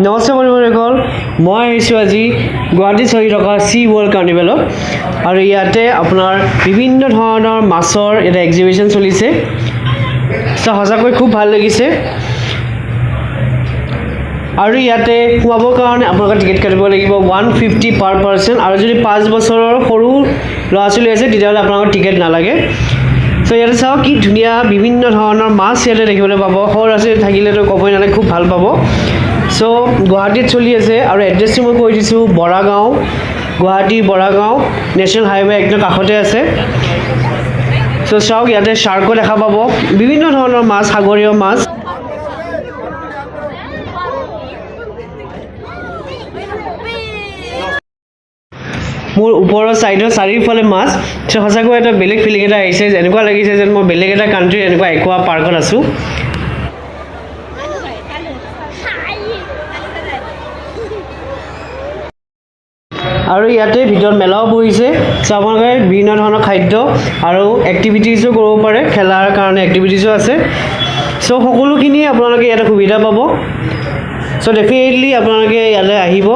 নমস্কাৰ বন্ধুসকল, মই আহিছোঁ আজি গুৱাহাটীত চলি থকা চি ৱৰ্ল্ড কাৰ্নিভেলত আৰু ইয়াতে আপোনাৰ বিভিন্ন ধৰণৰ মাছৰ এটা এক্সিবিশ্যন চলিছে। সঁচাকৈ খুব ভাল লাগিছে আৰু ইয়াতে সোমাবৰ কাৰণে আপোনালোকে টিকেট কাটিব লাগিব 150 পাৰ পাৰ্চন আৰু যদি 5 বছৰৰ সৰু ল'ৰা ছোৱালী আছে তেতিয়াহ'লে আপোনালোকৰ টিকেট নালাগে। সো ইয়াতে চাওক কি ধুনীয়া বিভিন্ন ধৰণৰ মাছ ইয়াতে দেখিবলৈ পাব। সৰু ল'ৰা ছোৱালী থাকিলেতো ক'বই নালাগে, খুব ভাল পাব। সো গুৱাহাটীত চলি আছে আৰু এড্ৰেছটো মই কৈ দিছোঁ, বৰাগাঁও, গুৱাহাটী বৰাগাঁও নেশ্যনেল হাইৱে একদম কাষতে আছে। সো চাওক ইয়াতে শ্বাৰ্কো দেখা পাব, বিভিন্ন ধৰণৰ মাছ, সাগৰীয় মাছ। মোৰ ওপৰৰ ছাইডৰ চাৰিওফালে মাছ। সঁচাকৈ এটা বেলেগ ফিলিং এটা আহিছে, এনেকুৱা লাগিছে যেন মই বেলেগ এটা কাণ্ট্ৰিৰ এনেকুৱা একুৱা পাৰ্কত আছোঁ। আৰু ইয়াতে ভিতৰত মেলাও বহিছে। চ' আপোনালোকে বিভিন্ন ধৰণৰ খাদ্য আৰু এক্টিভিটিজো কৰিব পাৰে, খেলাৰ কাৰণে এক্টিভিটিজো আছে। চ' সকলোখিনি আপোনালোকে ইয়াতে সুবিধা পাব। চ' ডেফিনেটলি আপোনালোকে ইয়ালৈ আহিব।